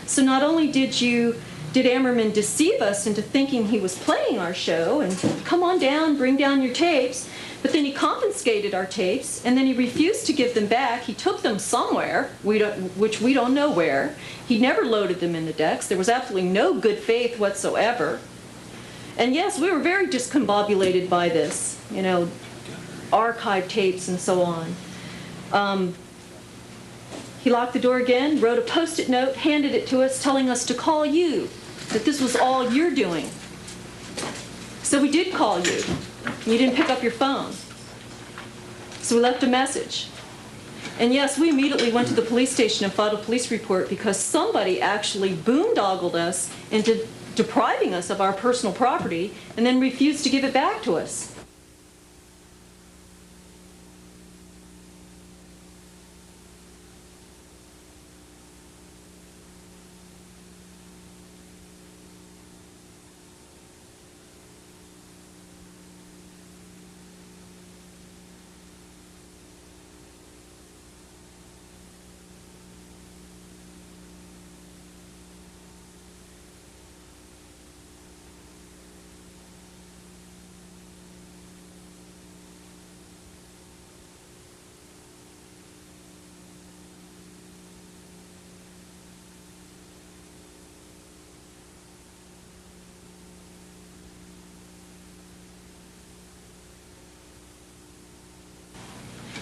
So not only did Amerman deceive us into thinking he was playing our show and come on down, bring down your tapes, but then he confiscated our tapes, and then he refused to give them back. He took them somewhere, which we don't know where. He never loaded them in the decks. There was absolutely no good faith whatsoever. And yes, we were very discombobulated by this, you know, archive tapes and so on. He locked the door again, wrote a Post-it note, handed it to us, telling us to call you, that this was all you're doing. So we did call you. You didn't pick up your phone. So we left a message. And yes, we immediately went to the police station and filed a police report because somebody actually boondoggled us into depriving us of our personal property and then refused to give it back to us.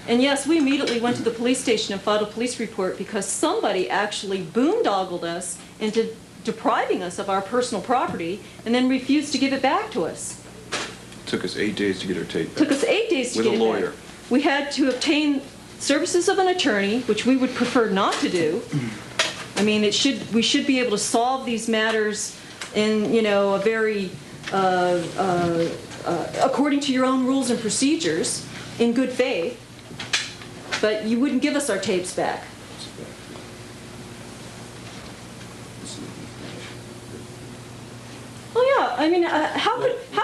And yes, we immediately went to the police station and filed a police report because somebody actually boondoggled us into depriving us of our personal property and then refused to give it back to us. It took us 8 days to get our tape back. Took us 8 days to get it back. With a lawyer. We had to obtain services of an attorney, which we would prefer not to do. I mean, we should be able to solve these matters in, you know, a very, according to your own rules and procedures, in good faith. But you wouldn't give us our tapes back. Oh yeah, I mean, how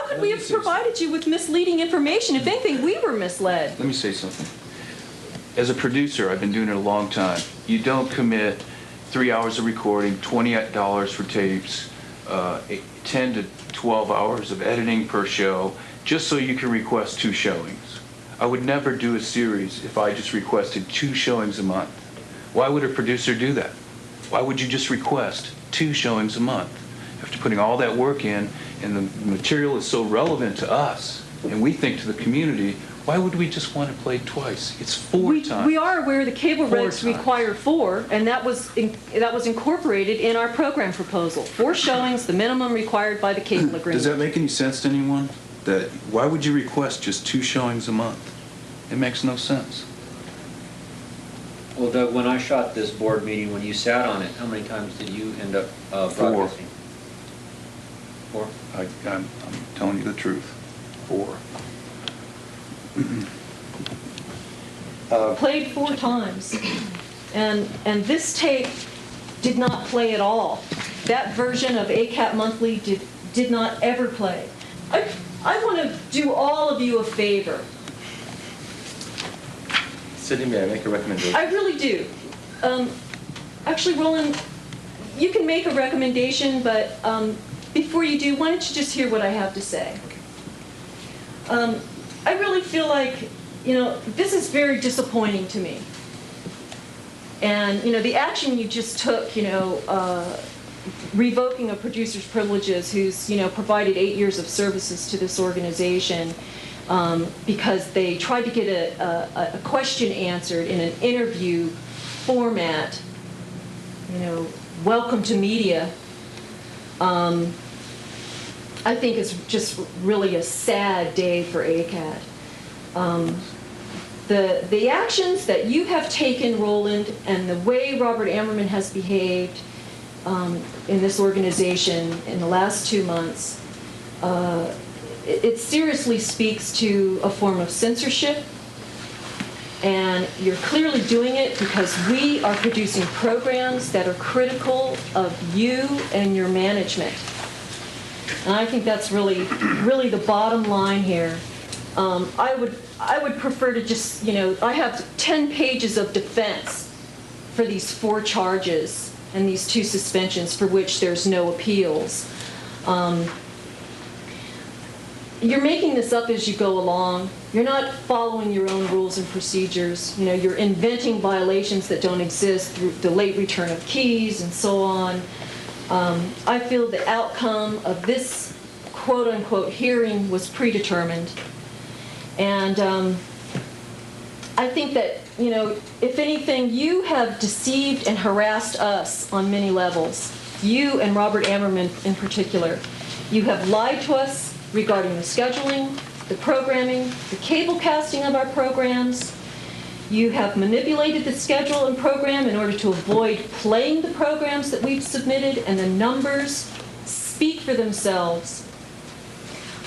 could we have provided you with misleading information? If anything, we were misled. Let me say something. As a producer, I've been doing it a long time. You don't commit 3 hours of recording, $20 for tapes, 10 to 12 hours of editing per show, just so you can request 2 showings. I would never do a series if I just requested 2 showings a month. Why would a producer do that? Why would you just request 2 showings a month? After putting all that work in, and the material is so relevant to us, and we think to the community, why would we just want to play twice? It's 4 times. We are aware the cable regs require 4, and that was incorporated in our program proposal. 4 showings, the minimum required by the cable agreement. Does that make any sense to anyone? That why would you request just 2 showings a month? It makes no sense. Well, Doug, when I shot this board meeting, when you sat on it, how many times did you end up broadcasting? 4. I'm telling you the truth. 4. Played 4 times, and this tape did not play at all. That version of ACAT Monthly did not ever play. I want to do all of you a favor. Sydney, may I make a recommendation? I really do. Actually, Roland, you can make a recommendation, but before you do, why don't you just hear what I have to say? I really feel like, you know, this is very disappointing to me. And, you know, the action you just took, you know, revoking a producer's privileges who's, you know, provided 8 years of services to this organization because they tried to get a question answered in an interview format, you know, welcome to media, I think it's just really a sad day for ACAT. The actions that you have taken, Roland, and the way Robert Amerman has behaved in this organization in the last 2 months, it seriously speaks to a form of censorship. And you're clearly doing it because we are producing programs that are critical of you and your management. And I think that's really the bottom line here. I would prefer to just, you know, I have 10 pages of defense for these 4 charges and these 2 suspensions for which there's no appeals. You're making this up as you go along. You're not following your own rules and procedures. You know, you're inventing violations that don't exist through the late return of keys and so on. I feel the outcome of this quote-unquote hearing was predetermined. And I think that, you know, if anything, you have deceived and harassed us on many levels. You and Robert Amerman in particular. You have lied to us regarding the scheduling, the programming, the cable casting of our programs. You have manipulated the schedule and program in order to avoid playing the programs that we've submitted, and the numbers speak for themselves.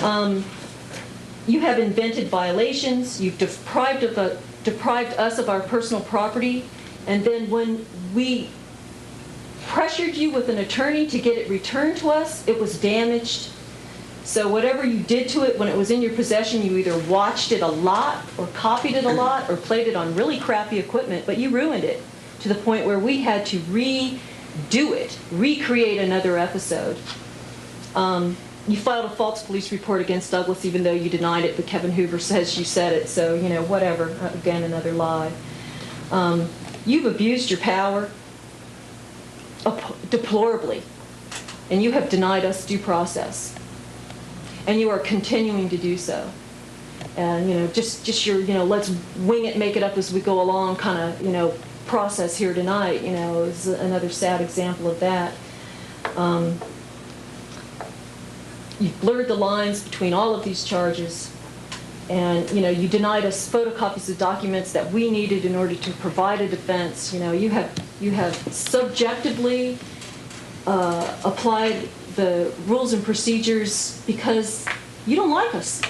You have invented violations. You've deprived us of our personal property, and then when we pressured you with an attorney to get it returned to us, it was damaged. So whatever you did to it when it was in your possession, you either watched it a lot or copied it a lot or played it on really crappy equipment, but you ruined it to the point where we had to redo it, recreate another episode. You filed a false police report against Douglas even though you denied it, but Kevin Hoover says you said it, so, you know, whatever. Again, another lie. You've abused your power deplorably, and you have denied us due process. And you are continuing to do so. And, you know, just your, you know, let's wing it, make it up as we go along kind of, you know, process here tonight, you know, is another sad example of that. You've blurred the lines between all of these charges. And, you know, you denied us photocopies of documents that we needed in order to provide a defense. You know, you have subjectively applied the rules and procedures because you don't like us.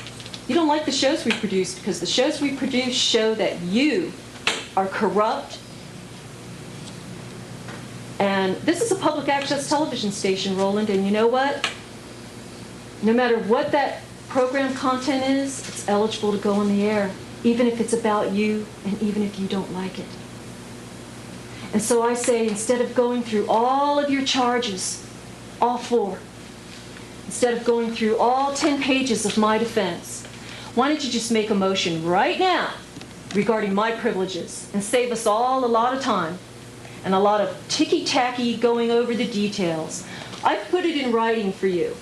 You don't like the shows we produce, because the shows we produce show that you are corrupt. And this is a public access television station, Roland, and you know what? No matter what that program content is, it's eligible to go on the air, even if it's about you and even if you don't like it. And so I say, instead of going through all of your charges, all 4, instead of going through all 10 pages of my defense, why don't you just make a motion right now regarding my privileges and save us all a lot of time and a lot of ticky-tacky going over the details. I've put it in writing for you,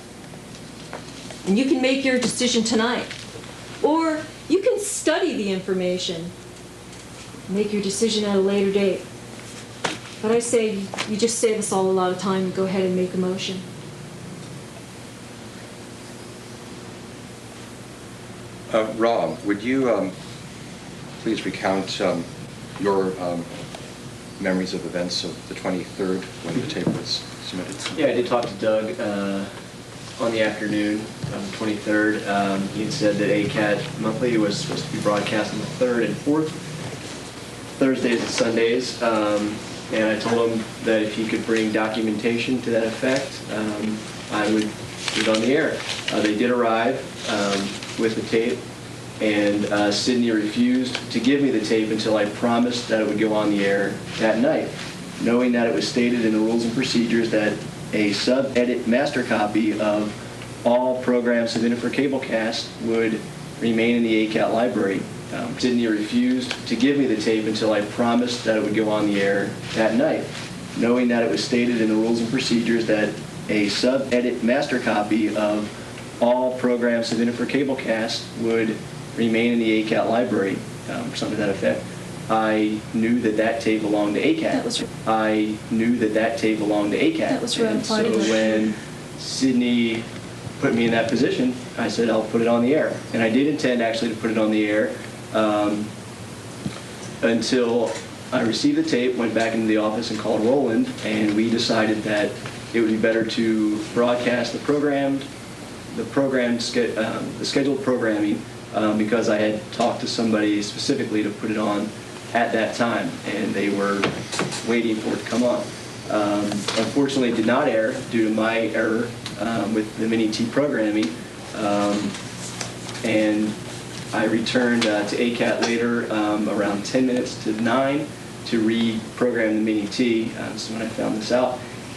and you can make your decision tonight. Or you can study the information, make your decision at a later date. But I say you just save us all a lot of time and go ahead and make a motion. Rob, would you please recount your memories of events of the 23rd when the tape was submitted? Yeah, I did talk to Doug on the afternoon of the 23rd. He had said that ACAT Monthly was supposed to be broadcast on the 3rd and 4th, Thursdays and Sundays. And I told him that if he could bring documentation to that effect, I would put it on the air. They did arrive with the tape, and Sydney refused to give me the tape until I promised that it would go on the air that night, knowing that it was stated in the rules and procedures that a sub-edit master copy of all programs submitted for cablecast would remain in the ACAT library. Sydney refused to give me the tape until I promised that it would go on the air that night, knowing that it was stated in the rules and procedures that a sub-edit master copy of all programs submitted for cablecast would remain in the ACAT library, something to that effect. I knew that that tape belonged to ACAT. That was right. I knew that that tape belonged to ACAT. That was right. And so when Sydney put me in that position, I said, I'll put it on the air. And I did intend actually to put it on the air until I received the tape, went back into the office and called Roland, and we decided that it would be better to broadcast the scheduled programming because I had talked to somebody specifically to put it on at that time, and they were waiting for it to come on. Unfortunately, it did not air due to my error with the mini-T programming, and I returned to ACAT later around 10 minutes to 9 to reprogram the Mini T. So when I found this out,